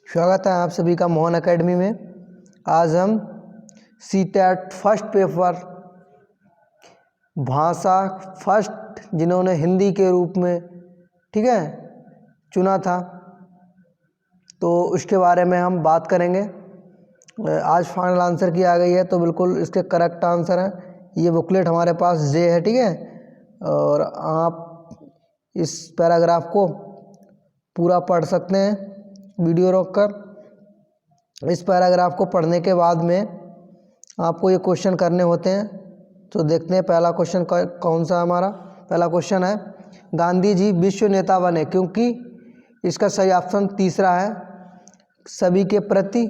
स्वागत है आप सभी का मोहन एकेडमी में। आज हम सीटेट फर्स्ट पेपर भाषा फर्स्ट जिन्होंने हिंदी के रूप में चुना था, तो उसके बारे में हम बात करेंगे। आज फाइनल आंसर की आ गई है, तो बिल्कुल इसके करेक्ट आंसर है। ये बुकलेट हमारे पास जे है, और आप इस पैराग्राफ को पूरा पढ़ सकते हैं वीडियो रोककर। इस पैराग्राफ को पढ़ने के बाद में आपको ये क्वेश्चन करने होते हैं, तो देखते हैं पहला क्वेश्चन कौन सा हमारा। पहला क्वेश्चन है, गांधी जी विश्व नेता बने क्योंकि, इसका सही ऑप्शन तीसरा है, सभी के प्रति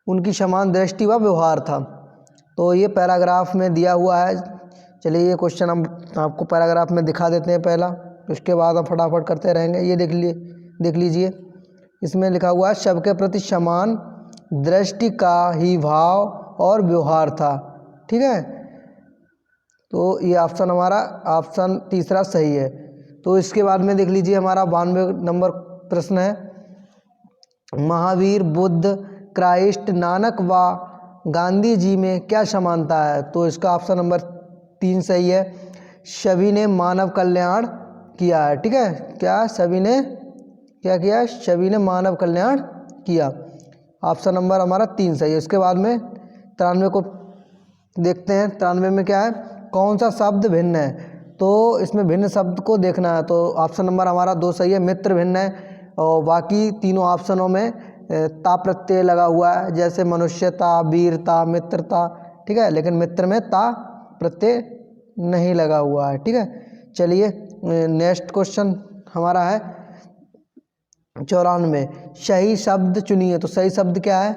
उनकी समान दृष्टि व व्यवहार था। तो ये पैराग्राफ में दिया हुआ है। चलिए ये क्वेश्चन हम आपको पैराग्राफ में दिखा देते हैं पहला, उसके बाद हम फटाफट करते रहेंगे। ये देख लीजिए, इसमें लिखा हुआ है सबके प्रति समान दृष्टि का ही भाव और व्यवहार था। ठीक है, तो ये ऑप्शन हमारा ऑप्शन तीसरा सही है। तो इसके बाद में देख लीजिए, हमारा 92 नंबर प्रश्न है, महावीर, बुद्ध, क्राइस्ट, नानक व गांधी जी में क्या समानता है। तो इसका ऑप्शन नंबर 3 सही है, सभी ने मानव कल्याण किया है। ठीक है, क्या सभी ने क्या किया, सभी ने मानव कल्याण किया। ऑप्शन नंबर हमारा 3 सही है। उसके बाद में 93 को देखते हैं। 93 में क्या है, कौन सा शब्द भिन्न है। तो इसमें भिन्न शब्द को देखना है, तो ऑप्शन नंबर हमारा 2 सही है, मित्र भिन्न है। और बाकी तीनों ऑप्शनों में ता प्रत्यय लगा हुआ है, जैसे मनुष्यता, वीरता, मित्रता। ठीक है, लेकिन मित्र में ता प्रत्यय नहीं लगा हुआ है। ठीक है, चलिए नेक्स्ट क्वेश्चन हमारा है 94, सही शब्द चुनिए। तो सही शब्द क्या है,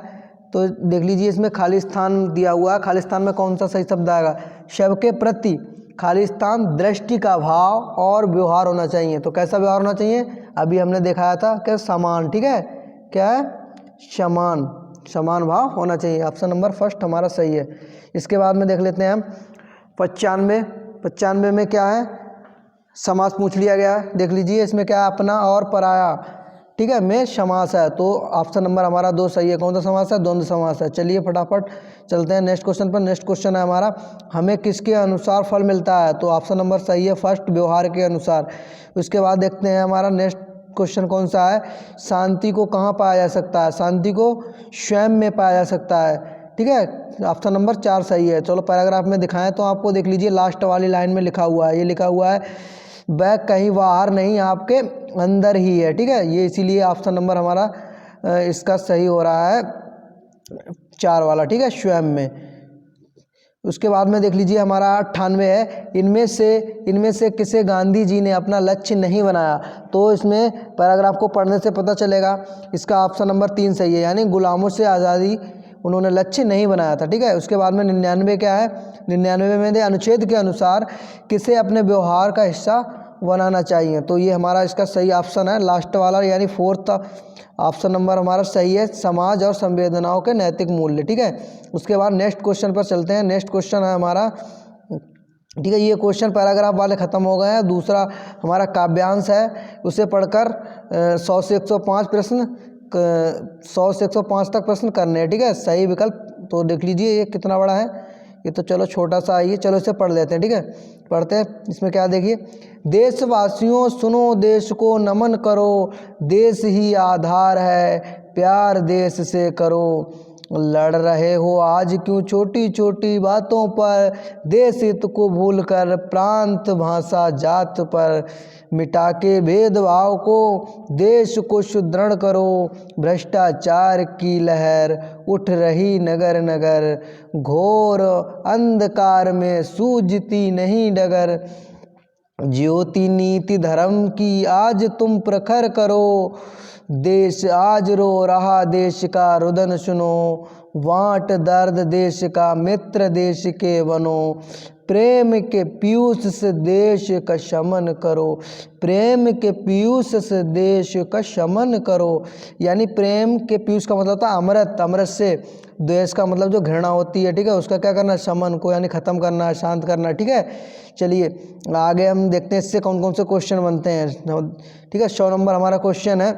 तो देख लीजिए, इसमें खालिस्तान दिया हुआ है। खालिस्तान में कौन सा सही शब्द आएगा, सबके प्रति खालिस्तान दृष्टि का भाव और व्यवहार होना चाहिए। तो कैसा व्यवहार होना चाहिए, अभी हमने दिखाया था कि समान। ठीक है, क्या है, समान भाव होना चाहिए। ऑप्शन नंबर फर्स्ट हमारा सही है। इसके बाद में देख लेते हैं हम 95 में क्या है, समास पूछ लिया गया है। देख लीजिए, इसमें क्या है, अपना और पराया, ठीक है, में समास है। तो ऑप्शन नंबर हमारा 2 सही है। कौन सा समास है, द्वंद्व समास है। चलिए फटाफट चलते हैं नेक्स्ट क्वेश्चन पर। नेक्स्ट क्वेश्चन है हमारा, हमें किसके अनुसार फल मिलता है। तो ऑप्शन नंबर सही है, फर्स्ट, व्यवहार के अनुसार। उसके बाद देखते हैं हमारा नेक्स्ट क्वेश्चन कौन सा है, शांति को कहाँ पाया जा सकता है। शांति को स्वयं में पाया जा सकता है। ठीक है, ऑप्शन नंबर 4 सही है। चलो पैराग्राफ में दिखाएं तो आपको देख लीजिए, लास्ट वाली लाइन में लिखा हुआ है, ये लिखा हुआ है, वह कहीं बाहर नहीं, आपके अंदर ही है। ठीक है, ये इसीलिए ऑप्शन नंबर हमारा इसका सही हो रहा है 4 वाला। ठीक है, स्वयं में। उसके बाद में देख लीजिए, हमारा 98 है, इनमें से किसे गांधी जी ने अपना लक्ष्य नहीं बनाया। तो इसमें पैराग्राफ को पढ़ने से पता चलेगा, इसका ऑप्शन नंबर 3 सही है, यानी गुलामों से आज़ादी उन्होंने लक्ष्य नहीं बनाया था। ठीक है, उसके बाद में 99 क्या है, 99 में अनुच्छेद के अनुसार किसे अपने व्यवहार का हिस्सा बनाना चाहिए। तो ये हमारा इसका सही ऑप्शन है, लास्ट वाला, यानी 4th ऑप्शन नंबर हमारा सही है, समाज और संवेदनाओं के नैतिक मूल्य। ठीक है, उसके बाद नेक्स्ट क्वेश्चन पर चलते हैं। नेक्स्ट क्वेश्चन है हमारा, ठीक है, ये क्वेश्चन पैराग्राफ वाले ख़त्म हो गए हैं। दूसरा हमारा काव्यांश है, उसे पढ़कर 100 से 105 प्रश्न 100 से 105 तक प्रश्न करने हैं। ठीक है, सही विकल्प। तो देख लीजिए ये कितना बड़ा है, ये तो चलो छोटा सा है, चलो इसे पढ़ लेते हैं। ठीक है, पढ़ते हैं। इसमें क्या देखिए, देशवासियों सुनो, देश को नमन करो, देश ही आधार है, प्यार देश से करो, लड़ रहे हो आज क्यों छोटी छोटी बातों पर, देश हित को भूलकर प्रांत भाषा जात पर, मिटा के भेदभाव को देश को सुदृढ़ करो, भ्रष्टाचार की लहर उठ रही नगर नगर, घोर अंधकार में सूझती नहीं डगर, ज्योति नीति धर्म की आज तुम प्रखर करो, देश आज रो रहा देश का रुदन सुनो, वांट दर्द देश का मित्र देश के बनो, प्रेम के पीयूष से देश का शमन करो, प्रेम के पीयूष से देश का शमन करो। यानी प्रेम के पीयूष का मतलब होता है अमृत, अमृत से देश का मतलब जो घृणा होती है, ठीक है, उसका क्या करना है, शमन को, यानी ख़त्म करना है, शांत करना है। ठीक है, चलिए आगे हम देखते हैं इससे कौन कौन से क्वेश्चन बनते हैं। ठीक है, 100 नंबर हमारा क्वेश्चन है,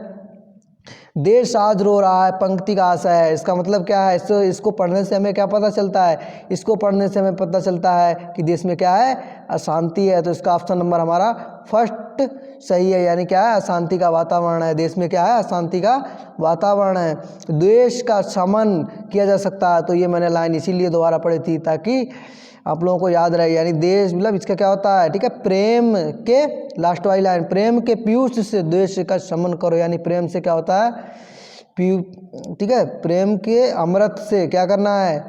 देश आज रो रहा है, पंक्ति का आशा है। इसका मतलब क्या है? इसको पढ़ने से हमें क्या पता चलता है? इसको पढ़ने से हमें पता चलता है कि देश में क्या है? अशांति है। तो इसका ऑप्शन नंबर हमारा फर्स्ट सही है। यानी क्या है? अशांति का वातावरण है। देश में क्या है? अशांति का वातावरण है। देश का शमन किया जा सकता है। तो ये मैंने लाइन इसीलिए दोबारा पढ़ी थी ताकि आप लोगों को याद रहे। यानी देश मतलब इसका क्या होता है? ठीक है, प्रेम के, लास्ट वाली लाइन, प्रेम के पीयूष से देश का शमन करो। यानी प्रेम से क्या होता है? ठीक है, प्रेम के अमृत से क्या करना है?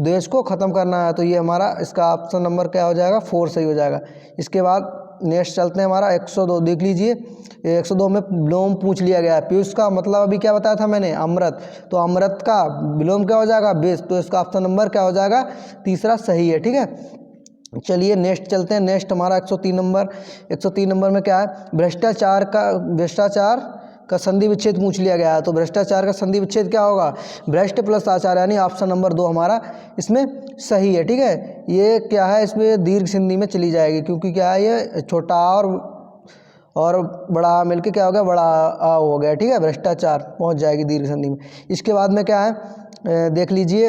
देश को ख़त्म करना है। तो ये हमारा इसका ऑप्शन नंबर क्या हो जाएगा? 4 सही हो जाएगा। इसके बाद नेक्स्ट चलते हैं हमारा 102। देख लीजिए 102 में विलोम पूछ लिया गया है। पीयूष का मतलब अभी क्या बताया था मैंने? अमृत। तो अमृत का विलोम क्या हो जाएगा? विष। तो इसका ऑप्शन नंबर क्या हो जाएगा? तीसरा सही है। ठीक है, चलिए नेक्स्ट चलते हैं। नेक्स्ट हमारा 103 नंबर। 103 नंबर में क्या है? भ्रष्टाचार का संधि विच्छेद पूछ लिया गया है। तो भ्रष्टाचार का संधि विच्छेद क्या होगा? भ्रष्ट प्लस आचार, यानी ऑप्शन नंबर 2 हमारा इसमें सही है। ठीक है, ये क्या है? इसमें दीर्घ संधि में चली जाएगी क्योंकि क्या है? ये छोटा और बड़ा आ मिलके क्या हो गया? बड़ा आ हो गया। ठीक है, भ्रष्टाचार पहुंच जाएगी दीर्घ संधि में। इसके बाद में क्या है? देख लीजिए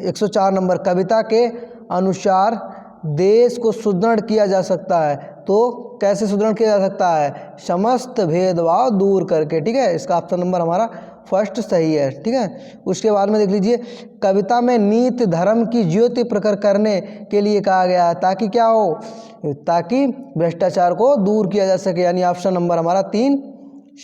104 नंबर। कविता के अनुसार देश को सुदृढ़ किया जा सकता है। तो कैसे सुदृढ़ किया जा सकता है? समस्त भेदभाव दूर करके। ठीक है, इसका ऑप्शन नंबर हमारा फर्स्ट सही है। ठीक है, उसके बाद में देख लीजिए कविता में नीति धर्म की ज्योति प्रखर करने के लिए कहा गया है ताकि क्या हो? ताकि भ्रष्टाचार को दूर किया जा सके। यानी ऑप्शन नंबर हमारा 3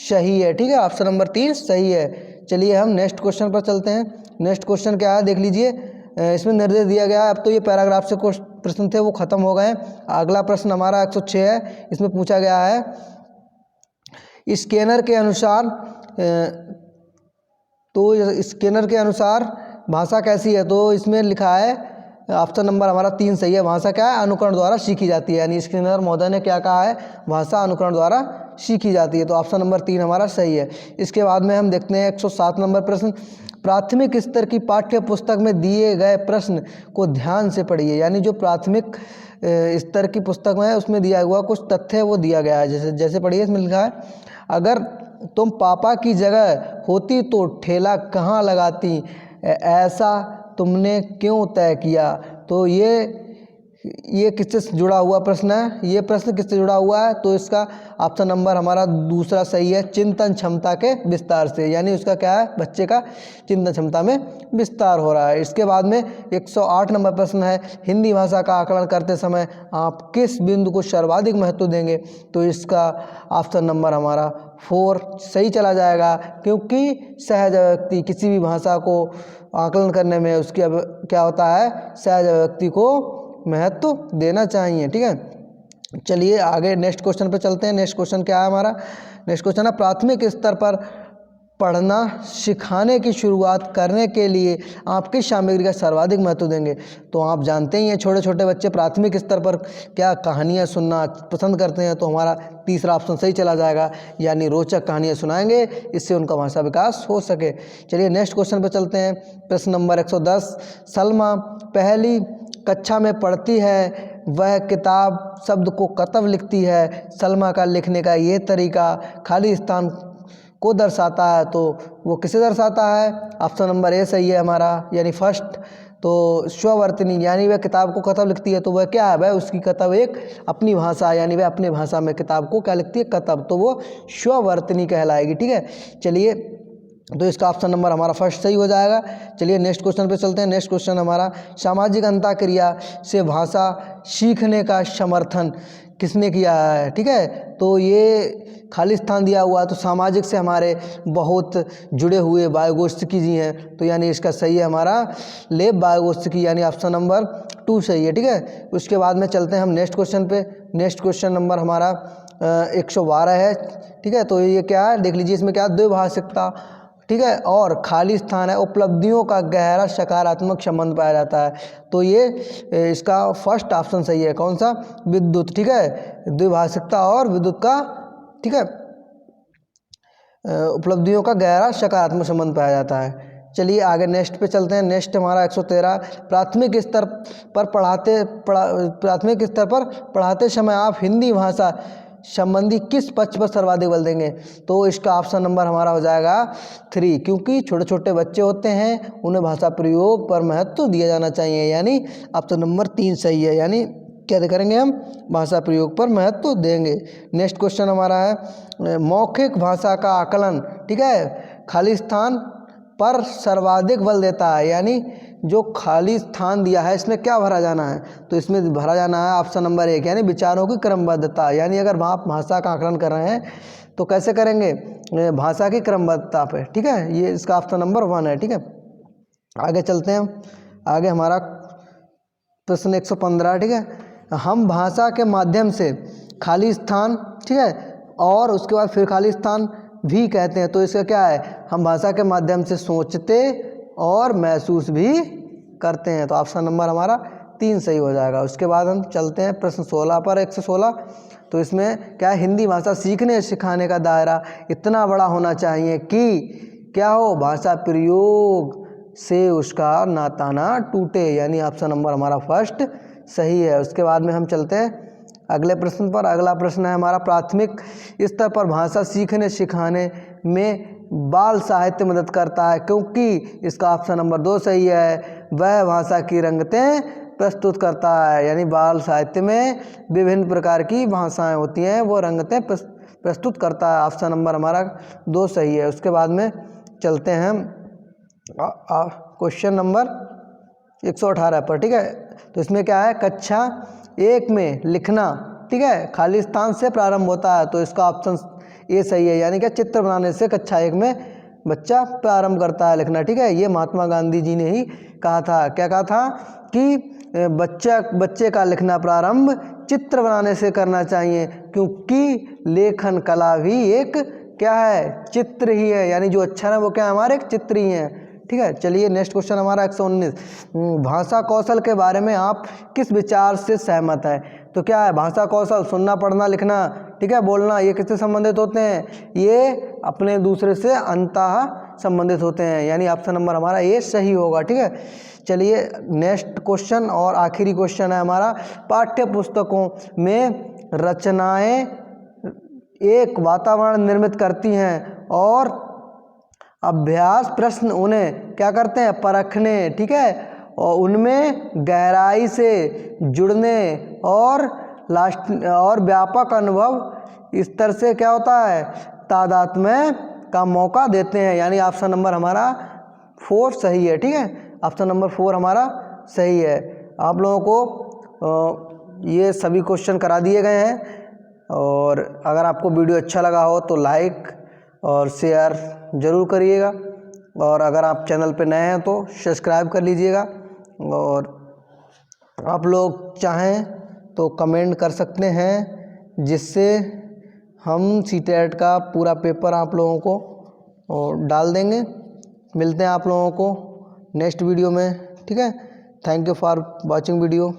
सही है। ठीक है, ऑप्शन नंबर 3 सही है। चलिए हम नेक्स्ट क्वेश्चन पर चलते हैं। नेक्स्ट क्वेश्चन क्या है? देख लीजिए इसमें निर्देश दिया गया है। अब तो ये पैराग्राफ से प्रश्न थे वो खत्म हो गए। अगला प्रश्न हमारा 106 है। इसमें पूछा गया है स्कैनर के अनुसार तो स्कैनर के अनुसार भाषा कैसी है? तो इसमें लिखा है ऑप्शन नंबर हमारा 3 सही है। भाषा क्या है? अनुकरण द्वारा सीखी जाती है। यानी स्कैनर महोदय ने क्या कहा है? भाषा अनुकरण द्वारा सीखी जाती है। तो ऑप्शन नंबर 3 हमारा सही है। इसके बाद में हम देखते हैं 107 नंबर प्रश्न। प्राथमिक स्तर की पाठ्य पुस्तक में दिए गए प्रश्न को ध्यान से पढ़िए। यानी जो प्राथमिक स्तर की पुस्तक में है उसमें दिया हुआ कुछ तथ्य वो दिया गया है। जैसे पढ़िए, इसमें लिखा है अगर तुम पापा की जगह होती तो ठेला कहाँ लगाती, ऐसा तुमने क्यों तय किया। तो ये किससे जुड़ा हुआ प्रश्न है? ये प्रश्न किससे जुड़ा हुआ है? तो इसका ऑप्शन नंबर हमारा दूसरा सही है, चिंतन क्षमता के विस्तार से। यानी उसका क्या है? बच्चे का चिंतन क्षमता में विस्तार हो रहा है। इसके बाद में 108 नंबर प्रश्न है, हिंदी भाषा का आकलन करते समय आप किस बिंदु को सर्वाधिक महत्व देंगे। तो इसका ऑप्शन नंबर हमारा 4 सही चला जाएगा क्योंकि सहज व्यक्ति किसी भी भाषा को आकलन करने में उसकी क्या होता है? सहज व्यक्ति को महत्व देना चाहिए। ठीक है, चलिए आगे नेक्स्ट क्वेश्चन पे चलते हैं। नेक्स्ट क्वेश्चन क्या है हमारा? नेक्स्ट क्वेश्चन है प्राथमिक स्तर पर पढ़ना सिखाने की शुरुआत करने के लिए आप किस सामग्री का सर्वाधिक महत्व देंगे। तो आप जानते ही हैं छोटे छोटे बच्चे प्राथमिक स्तर पर क्या कहानियाँ सुनना पसंद करते हैं। तो हमारा तीसरा ऑप्शन सही चला जाएगा, यानी रोचक कहानियाँ सुनाएंगे, इससे उनका भाषा विकास हो सके। चलिए नेक्स्ट क्वेश्चन पर चलते हैं। प्रश्न नंबर 110। सलमा पहली कक्षा में पढ़ती है, वह किताब शब्द को कतव लिखती है। सलमा का लिखने का ये तरीका खाली स्थान को दर्शाता है। तो वो किसे दर्शाता है? ऑप्शन नंबर ए सही है हमारा, यानी फर्स्ट। तो स्ववर्तनी, यानी वह किताब को कतव लिखती है। तो वह क्या है? वह उसकी कतव एक अपनी भाषा, यानी वह अपने भाषा में किताब को क्या लिखती है? कतव। तो वो स्ववर्तनी कहलाएगी। ठीक है, चलिए तो इसका ऑप्शन नंबर हमारा फर्स्ट सही हो जाएगा। चलिए नेक्स्ट क्वेश्चन पे चलते हैं। नेक्स्ट क्वेश्चन हमारा सामाजिक अंतःक्रिया से भाषा सीखने का समर्थन किसने किया है। ठीक है, तो ये खाली स्थान दिया हुआ, तो सामाजिक से हमारे बहुत जुड़े हुए वायोगोत्स्की जी हैं। तो यानी इसका सही है हमारा लेब वायोगोत्स्की, यानी ऑप्शन नंबर 2 सही है। ठीक है, उसके बाद में चलते हैं हम नेक्स्ट क्वेश्चन पे। नेक्स्ट क्वेश्चन नंबर हमारा 112 है। ठीक है, तो ये क्या है? देख लीजिए इसमें क्या द्विभाषिकता, ठीक है, और खाली स्थान है, उपलब्धियों का गहरा सकारात्मक संबंध पाया जाता है। तो ये इसका फर्स्ट ऑप्शन सही है। कौन सा? विद्युत। ठीक है, द्विभाषिकता और विद्युत का, ठीक है, उपलब्धियों का गहरा सकारात्मक संबंध पाया जाता है। चलिए आगे नेक्स्ट पे चलते हैं। नेक्स्ट हमारा 113। प्राथमिक स्तर पर पढ़ाते समय आप हिंदी भाषा संबंधी किस पक्ष पर सर्वाधिक बल देंगे? तो इसका ऑप्शन नंबर हमारा हो जाएगा 3, क्योंकि छोटे छोटे बच्चे होते हैं उन्हें भाषा प्रयोग पर महत्व दिया जाना चाहिए, यानी ऑप्शन नंबर 3 सही है। यानी क्या करेंगे हम? भाषा प्रयोग पर महत्व देंगे। नेक्स्ट क्वेश्चन हमारा है मौखिक भाषा का आकलन, ठीक है, खाली स्थान पर सर्वाधिक बल देता है, यानी जो खाली स्थान दिया है इसमें क्या भरा जाना है? तो इसमें भरा जाना है ऑप्शन नंबर 1, यानी विचारों की क्रमबद्धता। यानी अगर आप भाषा का आकलन कर रहे हैं तो कैसे करेंगे? भाषा की क्रमबद्धता पे, ठीक है, ये इसका ऑप्शन नंबर 1 है, ठीक है। आगे चलते हैं, आगे हमारा प्रश्न 115, ठीक है, हम भाषा के माध्यम से खाली स्थान, ठीक है, और उसके बाद फिर खाली स्थान भी कहते हैं, तो इसका क्या है? हम भाषा के माध्यम से सोचते और महसूस भी करते हैं, तो ऑप्शन नंबर हमारा 3 सही हो जाएगा। उसके बाद हम चलते हैं प्रश्न 16 पर, 116। तो इसमें क्या है? हिंदी भाषा सीखने सिखाने का दायरा इतना बड़ा होना चाहिए कि क्या हो? भाषा प्रयोग से उसका नाता ना टूटे, यानी ऑप्शन नंबर हमारा फर्स्ट सही है। उसके बाद में हम चलते हैं अगले प्रश्न पर। अगला प्रश्न है हमारा प्राथमिक स्तर पर भाषा सीखने सिखाने में बाल साहित्य मदद करता है, क्योंकि इसका ऑप्शन नंबर 2 सही है। वह भाषा की रंगतें प्रस्तुत करता है, यानी बाल साहित्य में विभिन्न प्रकार की भाषाएं होती हैं, वो रंगतें प्रस्तुत करता है। ऑप्शन नंबर हमारा 2 सही है। उसके बाद में चलते हैं क्वेश्चन नंबर 118 पर, ठीक है। तो इसमें क्या है? कक्षा 1 में लिखना, ठीक है, खाली स्थान से प्रारंभ होता है, तो इसका ऑप्शन ए सही है। यानी क्या? चित्र बनाने से कक्षा 1 में बच्चा प्रारंभ करता है लिखना, ठीक है। ये महात्मा गांधी जी ने ही कहा था। क्या कहा था? कि बच्चे का लिखना प्रारंभ चित्र बनाने से करना चाहिए, क्योंकि लेखन कला भी एक क्या है? चित्र ही है, यानी जो अच्छा है वो क्या है? हमारे एक चित्र ही है, ठीक है। चलिए नेक्स्ट क्वेश्चन हमारा 119, भाषा कौशल के बारे में आप किस विचार से सहमत हैं? तो क्या है? भाषा कौशल सुनना पढ़ना लिखना, ठीक है, बोलना, ये किससे संबंधित होते हैं? ये अपने दूसरे से अंतः संबंधित होते हैं, यानी ऑप्शन नंबर हमारा ये सही होगा, ठीक है। चलिए नेक्स्ट क्वेश्चन और आखिरी क्वेश्चन है हमारा, पाठ्य पुस्तकों में रचनाएं एक वातावरण निर्मित करती हैं और अभ्यास प्रश्न उन्हें क्या करते हैं? परखने, ठीक है, और उनमें गहराई से जुड़ने और व्यापक अनुभव स्तर से क्या होता है? तादात्म्य का मौका देते हैं, यानी ऑप्शन नंबर हमारा 4 सही है, ठीक है। ऑप्शन नंबर 4 हमारा सही है। आप लोगों को ये सभी क्वेश्चन करा दिए गए हैं, और अगर आपको वीडियो अच्छा लगा हो तो लाइक और शेयर ज़रूर करिएगा, और अगर आप चैनल पे नए हैं तो सब्सक्राइब कर लीजिएगा, और आप लोग चाहें तो कमेंट कर सकते हैं, जिससे हम सीटेट का पूरा पेपर आप लोगों को डाल देंगे। मिलते हैं आप लोगों को नेक्स्ट वीडियो में, ठीक है। Thank you for watching video.